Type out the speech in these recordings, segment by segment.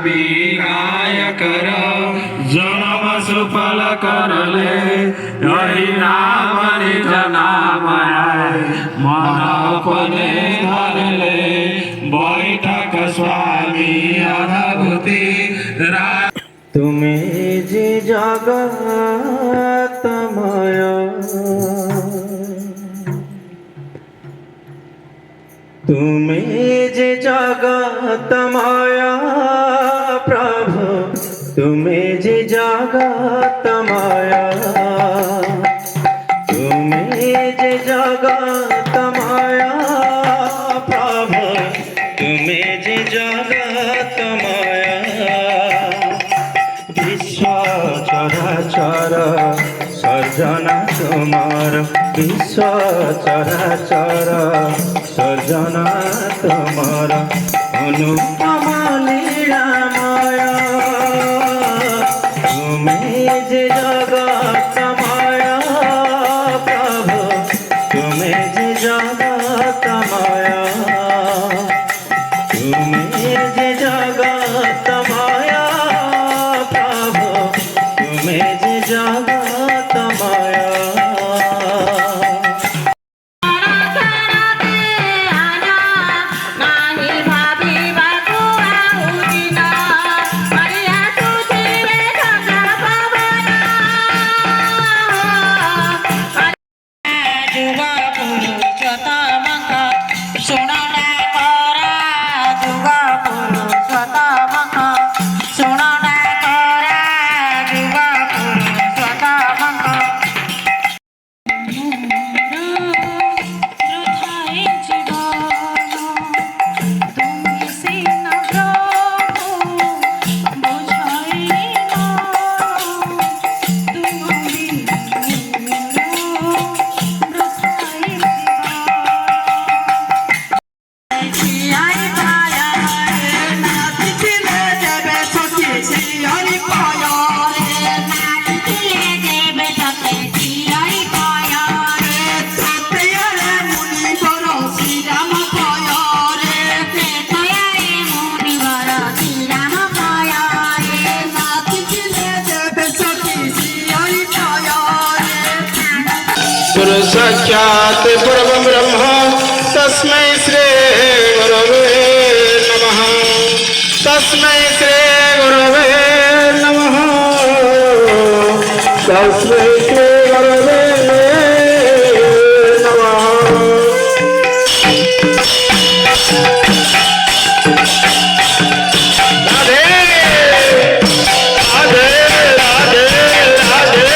विनायकर जन्म सुफल करले यही नाम निज नाम मन अपने धरले बैठक स्वामी अनुभूति তুমি যে জগতময় তুমি যে জগতময় প্রভু তুমি যে জগতময় তুমি যে জগতময় প্রভু তুমি যে জগতময় বিশ্ব চরাচর সর্জনা তোমার বিশ্ব চরাচর সর্জনা তোমার অনুপম লীলাময় তুমি যে জগতময় প্রভু তুমি যে জগতময় তুমি যে জগতময় প্রভু তুমি যে জগতময় गुरु साक्षात् परम ब्रह्म तस्मै श्री गुरवे नमः तस्मै श्री गुरवे नमः तस्मै श्री गुरवे नमः राधे राधे राधे राधे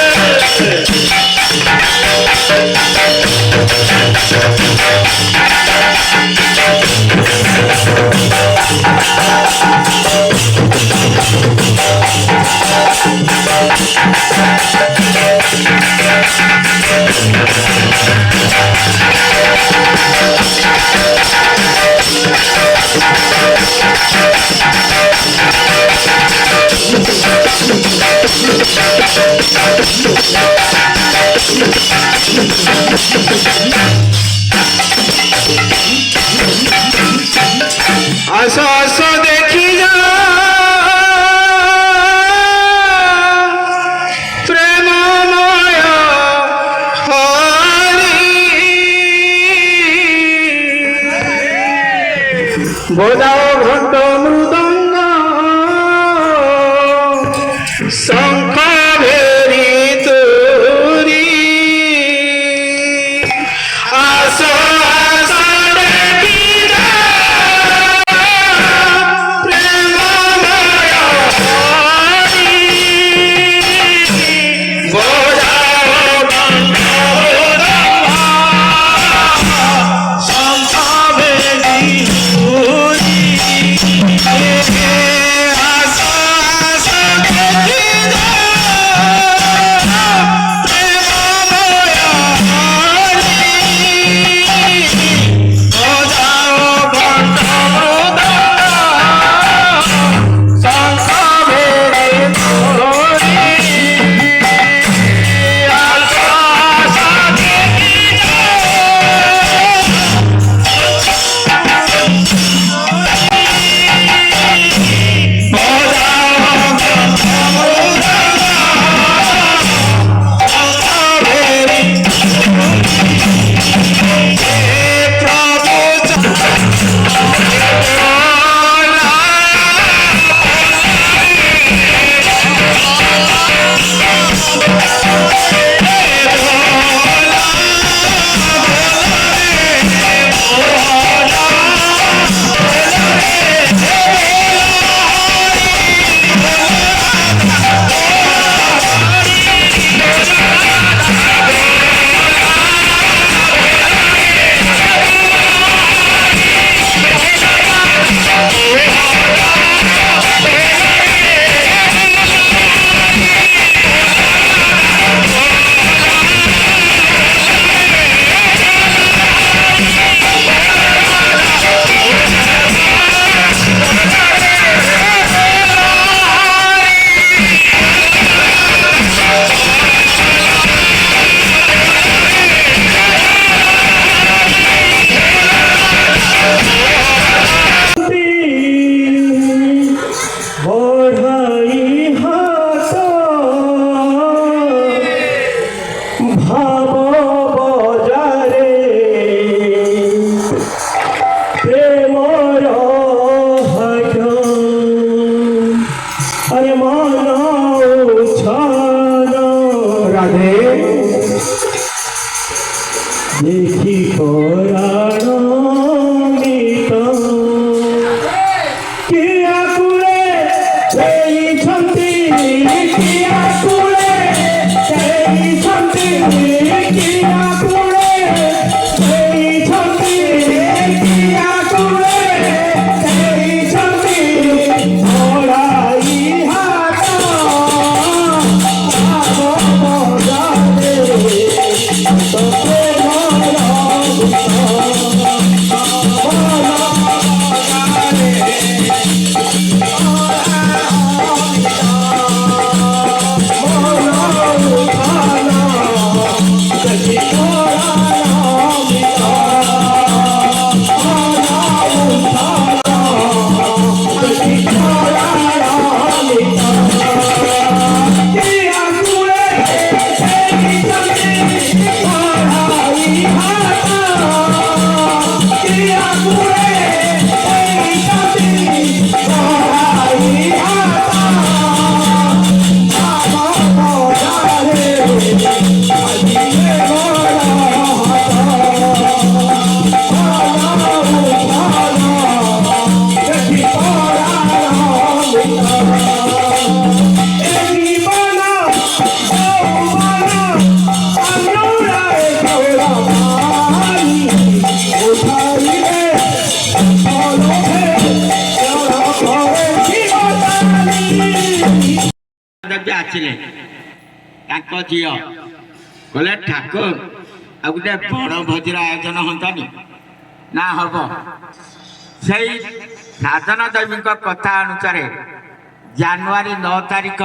आसो आसो देखी जा प्रेममय हरि बजाओ घंट मृदंग शंख भेरी तोरी ଦେଇଛନ୍ତି କିଆ କୁଳେ ଦେଇଛନ୍ତି କିଆ କୁଳେ ଦେଇଛନ୍ତି କିଆ କୁଳେ ଦେଇଛନ୍ତି ଭଳାଇ ହାତ ଆସିଲେ ତାଙ୍କ ଝିଅ କହିଲେ ଠାକୁର ଆଉ ଗୋଟେ ବଡ଼ ଭୋଜିର ଆୟୋଜନ ହୁଅନ୍ତାନି ନା ହବ। ସେଇ ସାଧନ ଦେବୀଙ୍କ କଥା ଅନୁସାରେ ଜାନୁଆରୀ 9 ତାରିଖ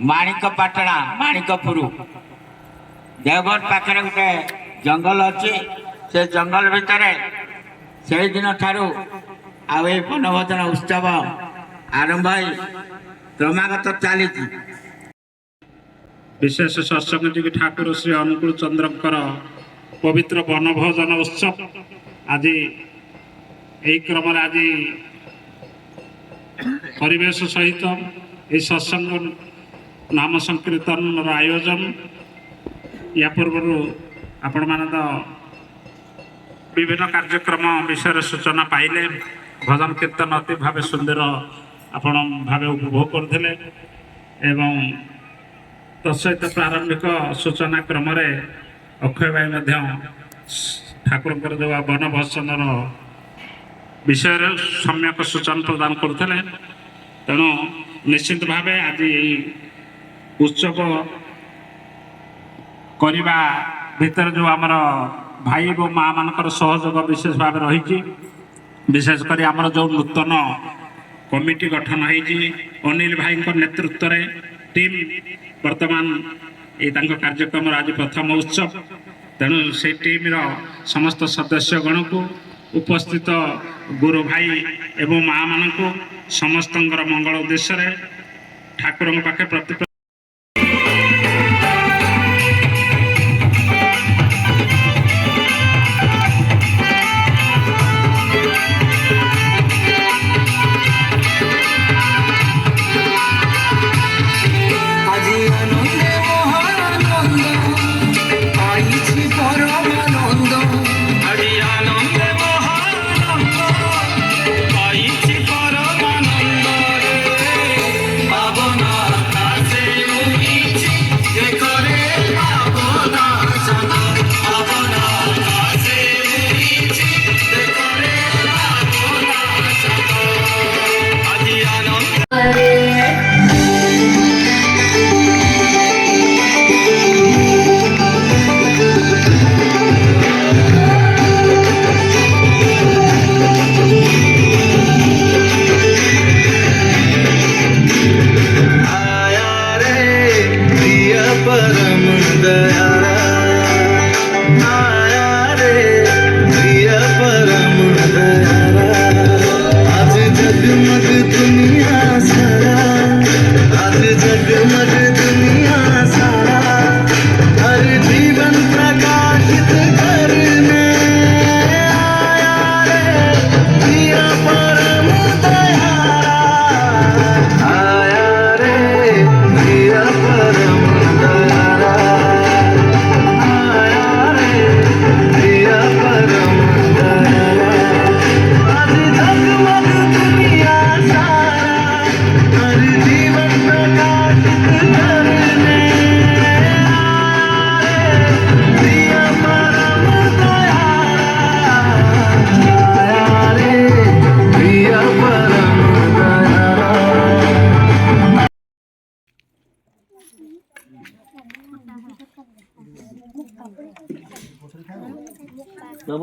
ମାଣିକପାଟଣା ମାଣିକପୁର ଦେଓଗଡ଼ ପାଖରେ ଗୋଟେ ଜଙ୍ଗଲ ଅଛି। ସେ ଜଙ୍ଗଲ ଭିତରେ ସେଇଦିନ ଠାରୁ ଆଉ ଏଇ ବନଭୋଜନ ଉତ୍ସବ ଆରମ୍ଭ ହୋଇ କ୍ରମାଗତ ଚାଲିଛି। विशेष सत्संग जी ठाकुर श्री अनुकूल चंद्रकर पवित्र वनभोजन उत्सव आज यही क्रम आज परिवेश सहित ये सत्संग नाम संकीर्तन आयोजन या पूर्व आपण मान तो विभिन्न कार्यक्रम विषय सूचना पाइले भजन कीर्तन अति भाव सुंदर आपण भाव उपभोग करते एवं तत्सहित प्रारंभिक सूचना क्रम अक्षय भाई ठाकुर जो वनभोजन विषय सम्यक सूचना प्रदान करते तेणु निश्चित भाव आज उत्सव करने भितर जो आमर भाई और माँ मानकर सहयोग विशेष भाव रही विशेषकर आमर जो नूतन कमिटी गठन होती अनिल भाई नेतृत्व में टीम वर्तमान ये कार्यक्रम आज प्रथम उत्सव तेणु से टीम समस्त सदस्य गण को उपस्थित गुरु भाई एवं माँ मान को समस्त मंगल उद्देश्य ठाकुर पाखे प्रति পাবনা কাছে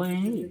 ଏଇ